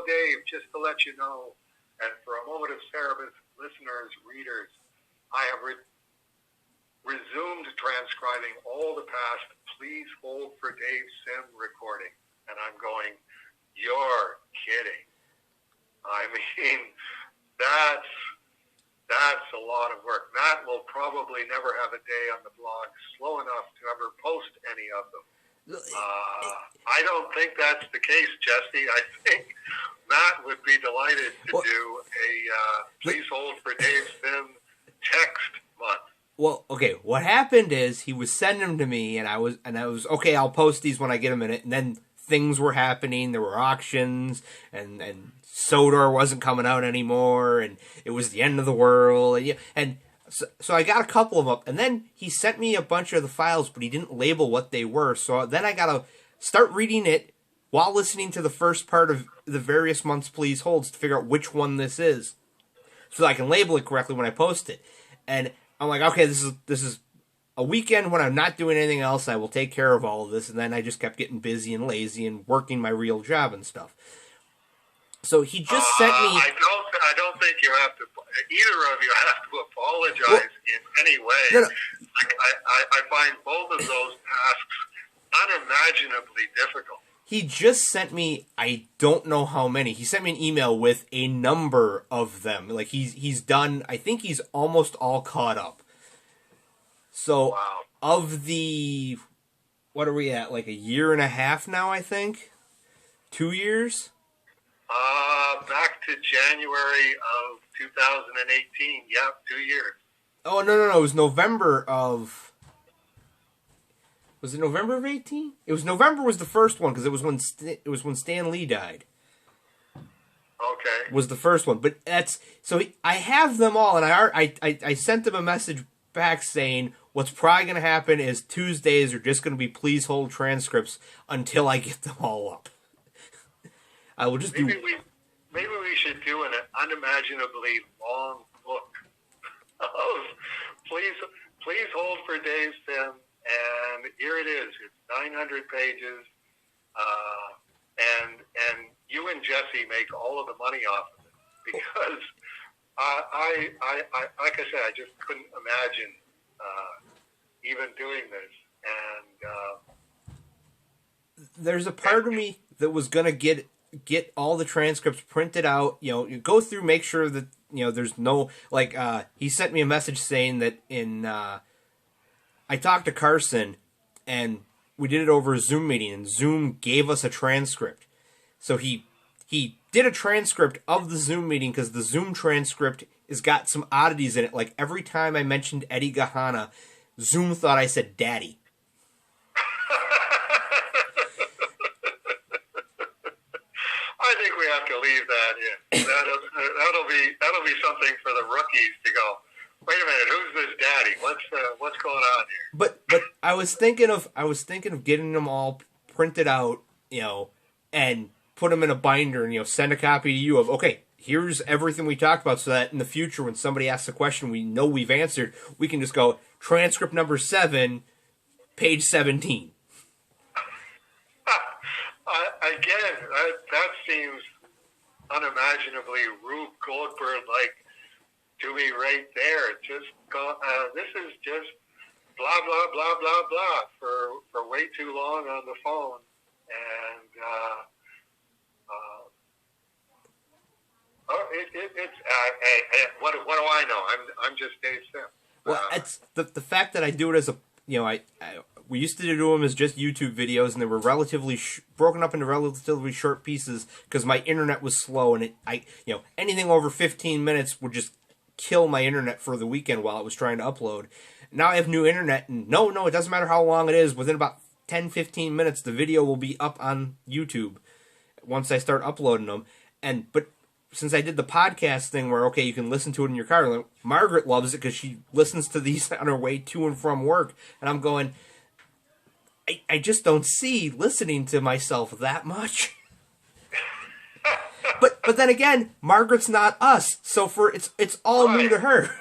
Dave, just to let you know, and for A Moment of Cerebus listeners, readers, I have resumed transcribing all the past Please Hold for Dave Sim recording. And I'm going, you're kidding. I mean, that's a lot of work. Matt will probably never have a day on the blog slow enough to ever post any of them. I don't think that's the case, Jesse. I think Matt would be delighted to do a Please Hold for Dave Sim text month. Well, okay, what happened is he was sending them to me, and I was okay, I'll post these when I get a minute, and then things were happening, there were auctions, and Sodor wasn't coming out anymore, and it was the end of the world, and so I got a couple of them, and then he sent me a bunch of the files, but he didn't label what they were, so then I gotta start reading it while listening to the first part of the various months Please Holds to figure out which one this is, so that I can label it correctly when I post it. And I'm like, okay, this is a weekend when I'm not doing anything else, I will take care of all of this, and then I just kept getting busy and lazy and working my real job and stuff. So he just sent me... I don't think you have to... Either of you have to apologize in any way. No. I find both of those tasks unimaginably difficult. He just sent me, I don't know how many. He sent me an email with a number of them. Like, he's done... I think he's almost all caught up. So, wow. Of the... What are we at? Like a year and a half now, I think? 2 years? Back to January of 2018. Yep, 2 years. Oh, no. It was November of... Was it November of 18? It was November was the first one, because it was when Stan Lee died. Okay. Was the first one. But that's... So I have them all, and I sent him a message back saying, what's probably going to happen is Tuesdays are just going to be Please Hold transcripts until I get them all up. I will just maybe we should do an unimaginably long book of Please Hold for Dave Sim, and here it is. It's 900 pages, and you and Jesse make all of the money off of it, because I like I said, I just couldn't imagine even doing this, and there's a part of me that was gonna get all the transcripts printed out, you go through, make sure that, there's no, like, he sent me a message saying that I talked to Carson, and we did it over a Zoom meeting, and Zoom gave us a transcript. So he did a transcript of the Zoom meeting, because the Zoom transcript has got some oddities in it, like every time I mentioned Eddie Gahana, Zoom thought I said daddy. I think we have to leave that in. That'll be something for the rookies to go, wait a minute, who's this daddy? What's going on here? But I was thinking of getting them all printed out, and put them in a binder and send a copy to you of, okay, here's everything we talked about, so that in the future when somebody asks a question we know we've answered, we can just go transcript number 7, page 17. Again, that seems unimaginably Rube Goldberg-like to me right there. Just this is just blah blah blah blah blah for way too long on the phone, and what do I know? I'm just Dave Sim. Well, it's the fact that I do it as a we used to do them as just YouTube videos, and they were relatively broken up into relatively short pieces because my internet was slow, and anything over 15 minutes would just kill my internet for the weekend while I was trying to upload. Now I have new internet, and no, it doesn't matter how long it is. Within about 10-15 minutes, the video will be up on YouTube once I start uploading them. But since I did the podcast thing where, okay, you can listen to it in your car, like, Margaret loves it because she listens to these on her way to and from work, and I'm going, I just don't see listening to myself that much. But then again, Margaret's not us, so it's all new to her.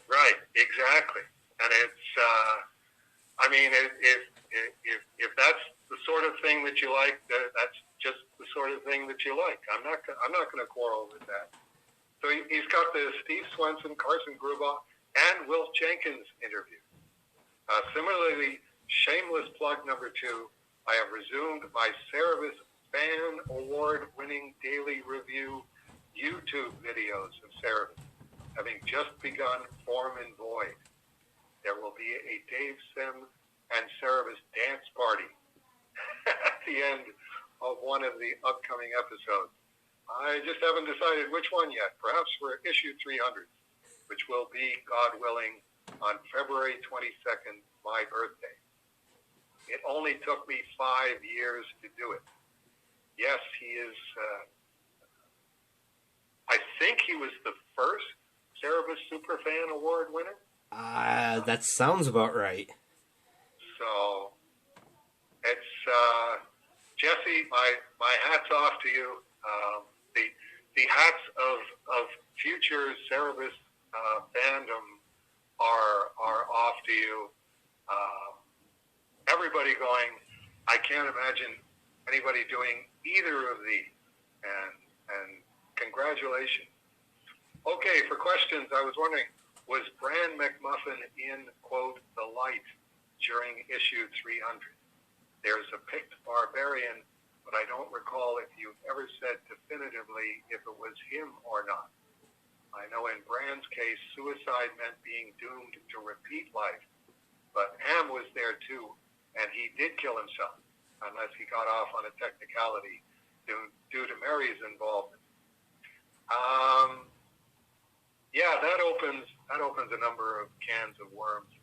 Right, exactly. And it's, I mean, if that's the sort of thing that you like, that's just the the sort of thing that you like. I'm not going to quarrel with that. So he's got the Steve Swenson, Carson Grubaugh, and Wilf Jenkins interview. Similarly, shameless plug number 2, I have resumed my Cerebus Fan Award-winning daily review YouTube videos of Cerebus, having just begun form and void. There will be a Dave Sim and Cerebus dance party at the end of one of the upcoming episodes. I just haven't decided which one yet. Perhaps for issue 300, which will be, God willing, on February 22nd, my birthday. It only took me 5 years to do it. Yes, he is, I think he was the first Cerebus Superfan Award winner. That sounds about right. So, it's, Jesse, my hat's off to you. The hats of future Cerebus fandom are off to you. Everybody going, I can't imagine anybody doing either of these. And congratulations. Okay, for questions, I was wondering, was Bran Mac Mufin in, quote, the light during issue 300? There's a Pigt barbarian, but I don't recall if you've ever said definitively if it was him or not. I know in Bran's case, suicide meant being doomed to repeat life, but Ham was there too, and he did kill himself, unless he got off on a technicality due to Mary's involvement. Yeah, that opens a number of cans of worms.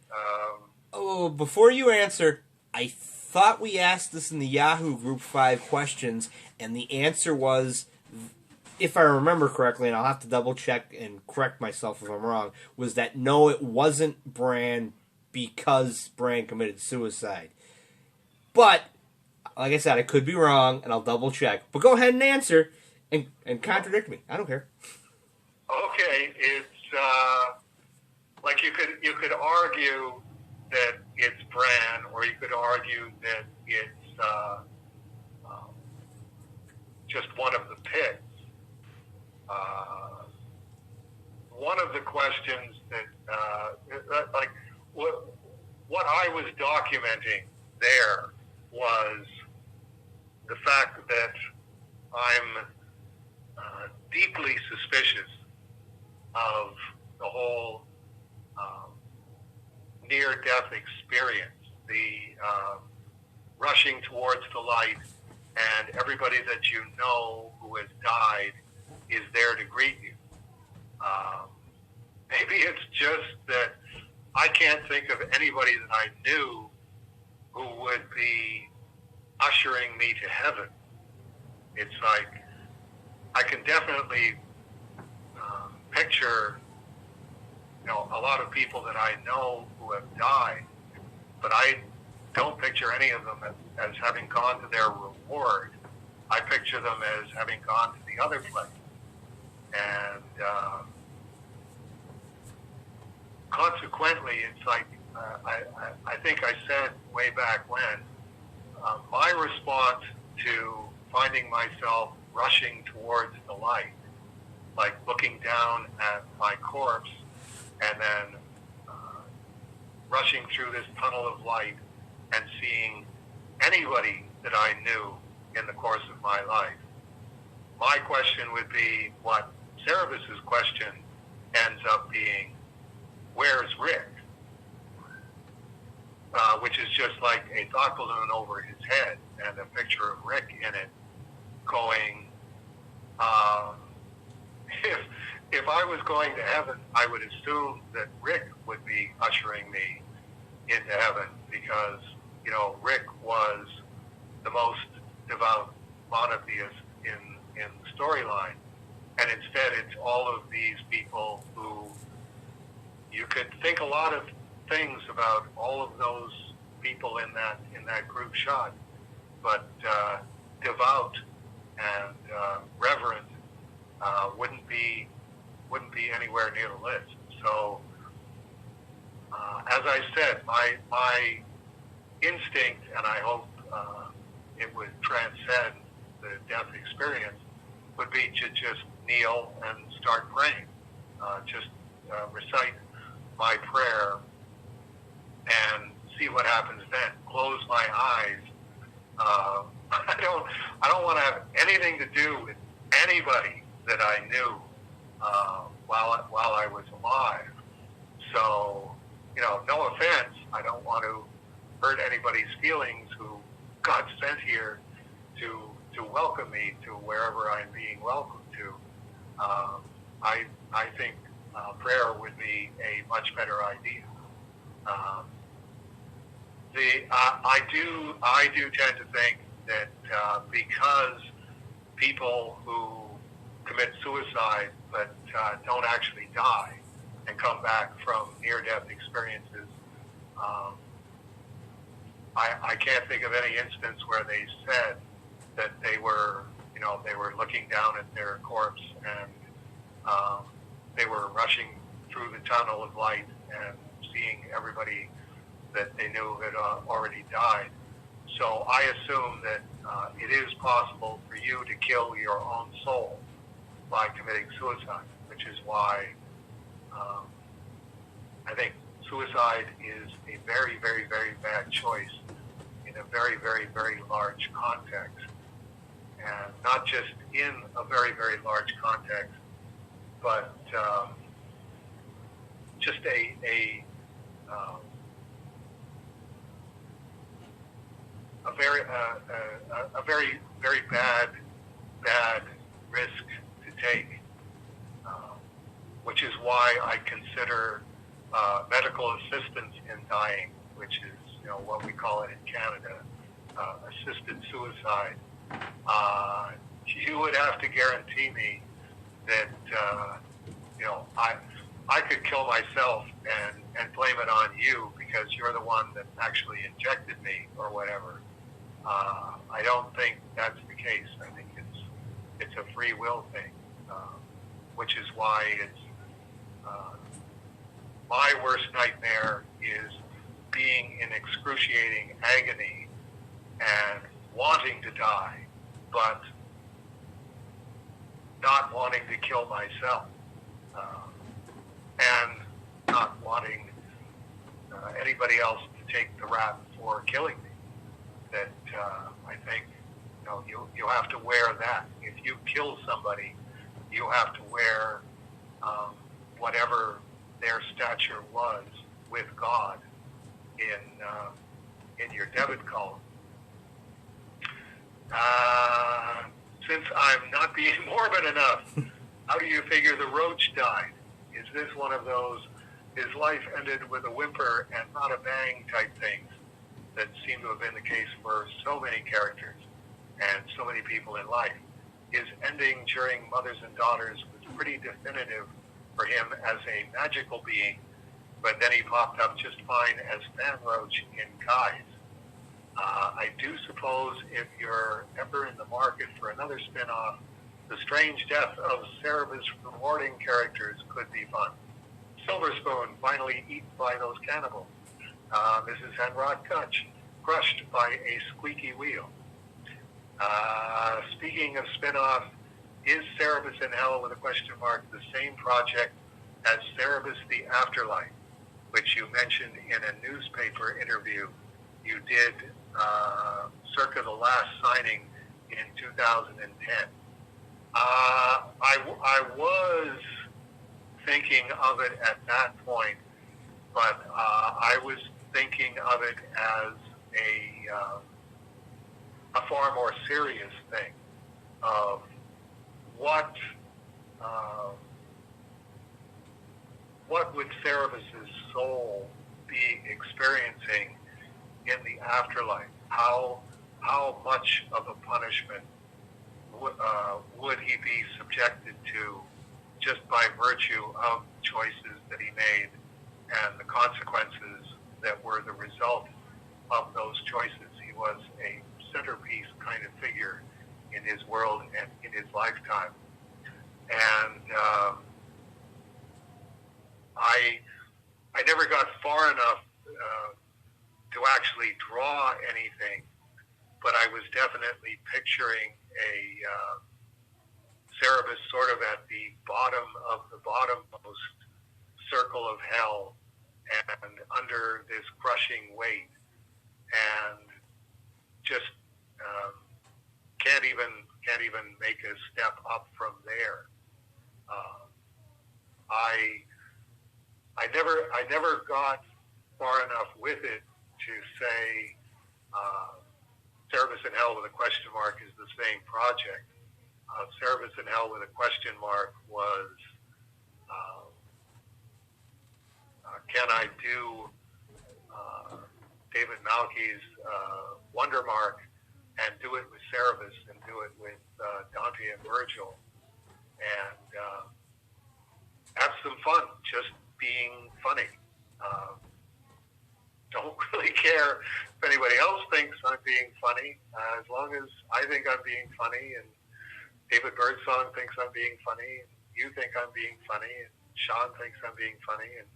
Before you answer, I thought we asked this in the Yahoo group 5 questions, and the answer was, if I remember correctly, and I'll have to double check and correct myself if I'm wrong, was that no, it wasn't Bran because Bran committed suicide. But, like I said, I could be wrong, and I'll double check. But go ahead and answer and contradict me. I don't care. Okay, it's like you could argue that it's Bran, or you could argue that it's just one of the Pigs. One of the questions that like what I was documenting there was the fact that I'm deeply suspicious of the whole near-death experience, the rushing towards the light, and everybody that you know who has died is there to greet you. Maybe it's just that I can't think of anybody that I knew who would be ushering me to heaven. It's like, I can definitely picture, a lot of people that I know who have died, but I don't picture any of them as having gone to their reward. I picture them as having gone to the other place. And consequently, it's like, I think I said way back when, my response to finding myself rushing towards the light, like looking down at my corpse and then rushing through this tunnel of light and seeing anybody that I knew in the course of my life. My question would be what Cerebus's question ends up being, where's Rick? Which is just like a thought balloon over his head and a picture of Rick in it going, if I was going to heaven, I would assume that Rick would be ushering me into heaven because, Rick was the most devout monotheist in the storyline. And instead, it's all of these people who you could think a lot of things about all of those people in that group shot, but devout and reverent wouldn't be anywhere near the list. So, as I said, my instinct, and I hope it would transcend the death experience would be to just kneel and start praying. Just recite my prayer and see what happens then. Close my eyes. I don't want to have anything to do with anybody that I knew while I was alive. So, no offense. I don't want to hurt anybody's feelings who God sent here to welcome me to wherever I'm being welcomed to. I think prayer would be a much better idea. I do tend to think that because people who commit suicide but don't actually die and come back from near-death experiences, I can't think of any instance where they said that they were looking down at their corpse and they were rushing through the tunnel of light and seeing everybody that they knew had already died. So I assume that it is possible for you to kill your own soul by committing suicide, which is why I think suicide is a very, very, very bad choice in a very, very, very large context. And not just in a very, very large context, but just a very, very bad risk to take, which is why I consider medical assistance in dying, which is what we call it in Canada, assisted suicide. You would have to guarantee me that I could kill myself and blame it on you because you're the one that actually injected me or whatever. I don't think that's the case. I think it's a free will thing, which is why it's my worst nightmare is being in excruciating agony and wanting to die, but not wanting to kill myself, and not wanting anybody else to take the rap for killing me. That I think you have to wear that. If you kill somebody, you have to wear whatever their stature was with God in your debit column. Since I'm not being morbid enough, how do you figure the roach died? Is this one of those, his life ended with a whimper and not a bang type things that seem to have been the case for so many characters and so many people in life? His ending during Mothers and Daughters was pretty definitive for him as a magical being, but then he popped up just fine as Fan Roach in Guys. I do suppose if you're ever in the market for another spin-off, The Strange Death of Cerebus rewarding characters could be fun. Silver Spoon finally eaten by those cannibals. Mrs. Henrod Kutch crushed by a squeaky wheel. Speaking of spin-off, is Cerebus in Hell with a question mark the same project as Cerebus the Afterlife, which you mentioned in a newspaper interview you did circa the last signing in 2010. I was thinking of it at that point, but I was thinking of it as a far more serious thing of what would Cerebus's soul be experiencing in the afterlife? How much of a punishment would he be subjected to just by virtue of choices that he made and the consequences that were the result of those choices? He was a centerpiece kind of figure in his world and in his lifetime. And I never got far enough to actually draw anything, but I was definitely picturing Cerebus sort of at the bottom of the bottommost circle of hell and under this crushing weight, and just can't even make a step up from there. I never got far enough with it to say Cerebus in Hell with a question mark is the same project. Cerebus in Hell with a question mark was can I do David Malky's Wonder Mark and do it with Cerebus and do it with Dante and Virgil and have some fun just being funny. Don't really care if anybody else thinks I'm being funny, as long as I think I'm being funny and David Birdsong thinks I'm being funny, and you think I'm being funny, and Sean thinks I'm being funny, and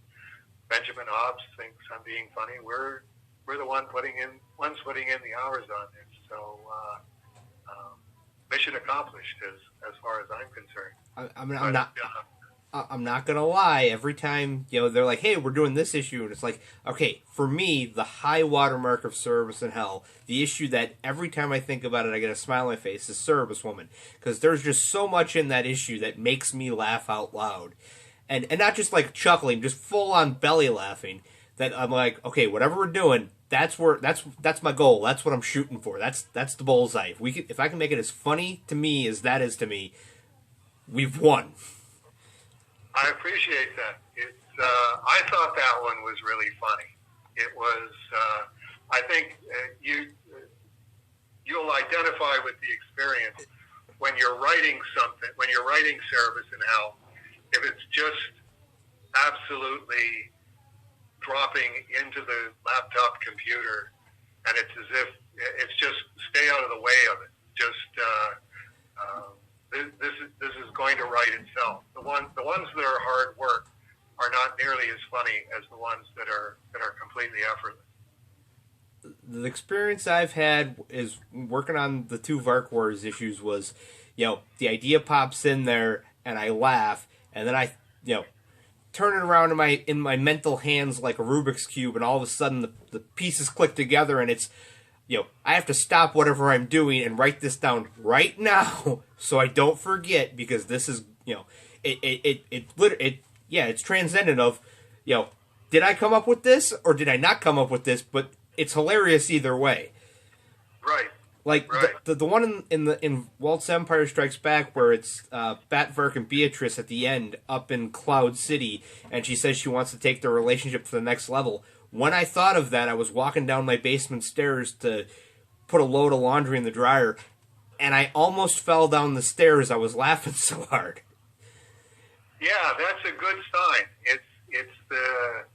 Benjamin Hobbs thinks I'm being funny. We're the ones putting in the hours on this. So mission accomplished as far as I'm concerned. I'm not gonna lie. Every time they're like, "Hey, we're doing this issue," and it's like, okay, for me, the high watermark of Cerebus in Hell, the issue that every time I think about it, I get a smile on my face, is Cerebus Woman, because there's just so much in that issue that makes me laugh out loud, and not just like chuckling, just full on belly laughing. That I'm like, okay, whatever we're doing, that's my goal. That's what I'm shooting for. That's the bullseye. If I can make it as funny to me as that is to me, we've won. I appreciate that. I thought that one was really funny. It was. I think you'll identify with the experience when you're writing something. When you're writing Cerebus in Hell, if it's just absolutely dropping into the laptop computer, and it's as if it's just stay out of the way of it. Just. This is going to write itself. The ones that are hard work are not nearly as funny as the ones that are completely effortless. The experience I've had is working on the 2 Vark Wars issues was, the idea pops in there and I laugh, and then I, turn it around in my mental hands like a Rubik's Cube, and all of a sudden the pieces click together, and it's, I have to stop whatever I'm doing and write this down right now so I don't forget, because this is, it's transcendent of, did I come up with this or did I not come up with this? But it's hilarious either way. Right. Like right. The one in Walt's Empire Strikes Back where it's Batvark and Beatrice at the end up in Cloud City, and she says she wants to take their relationship to the next level. When I thought of that, I was walking down my basement stairs to put a load of laundry in the dryer, and I almost fell down the stairs. I was laughing so hard. Yeah, that's a good sign. It's the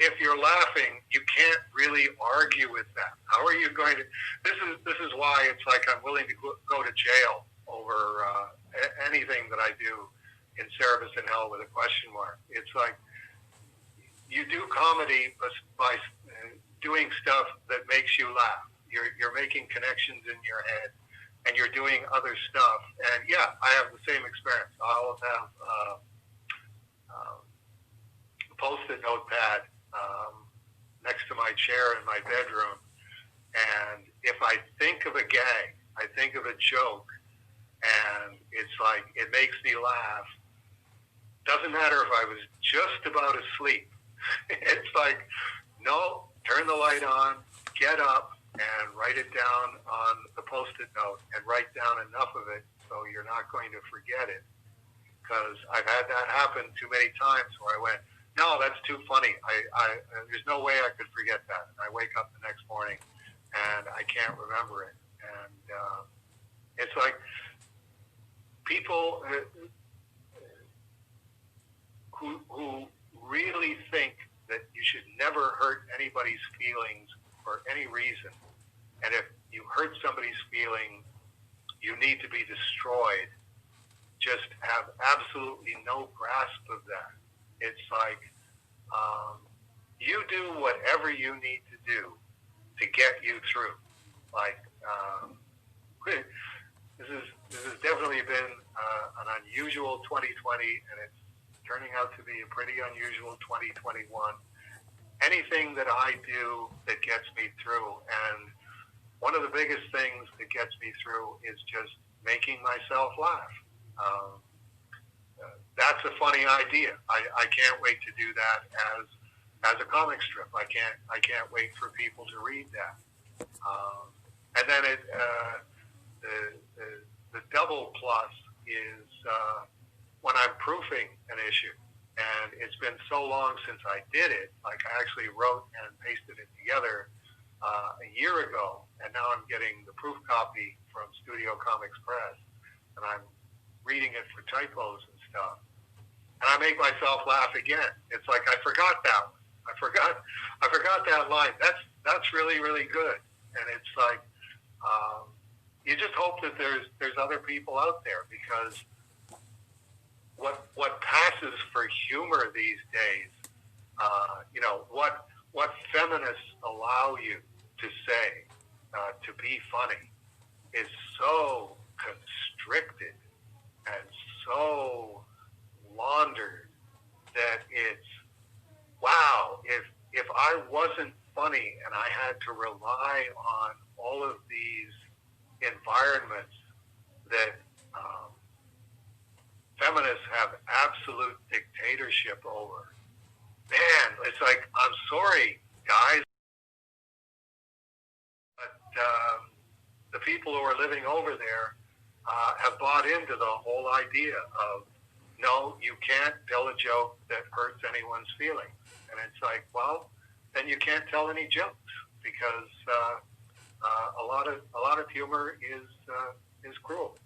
if you're laughing, you can't really argue with that. How are you going to? This is why it's like I'm willing to go to jail over anything that I do in Cerebus in Hell with a question mark. It's like you do comedy by doing stuff that makes you laugh. You're making connections in your head, and you're doing other stuff. And yeah, I have the same experience. I'll have a Post-it notepad next to my chair in my bedroom, and if I think of a gag, I think of a joke, and it's like it makes me laugh. Doesn't matter if I was just about asleep. It's like, no, turn the light on, get up, and write it down on the Post-it note, and write down enough of it so you're not going to forget it. Because I've had that happen too many times where I went, no, that's too funny. There's no way I could forget that. And I wake up the next morning and I can't remember it. And it's like people who really think that you should never hurt anybody's feelings for any reason. And if you hurt somebody's feeling, you need to be destroyed. Just have absolutely no grasp of that. It's like you do whatever you need to do to get you through. Like, this has definitely been an unusual 2020, and it's turning out to be a pretty unusual 2021. Anything that I do that gets me through, and one of the biggest things that gets me through is just making myself laugh. That's a funny idea. I can't wait to do that as a comic strip. I can't wait for people to read that. And then the double plus is when I'm proofing an issue. And it's been so long since I did it. Like, I actually wrote and pasted it together a year ago, and now I'm getting the proof copy from Studio Comics Press, and I'm reading it for typos and stuff. And I make myself laugh again. It's like, I forgot that one. I forgot that line. That's really, really good. And it's like, you just hope that there's other people out there, because what passes for humor these days, what feminists allow you to say, to be funny, is so constricted and so laundered that it's, wow, if I wasn't funny and I had to rely on all of these environments that feminists have absolute dictatorship over, man, it's like, I'm sorry, guys, but the people who are living over there have bought into the whole idea of, no, you can't tell a joke that hurts anyone's feelings. And it's like, well, then you can't tell any jokes, because a lot of humor is cruel.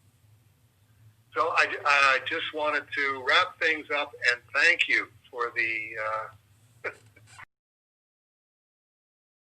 So I just wanted to wrap things up and thank you for the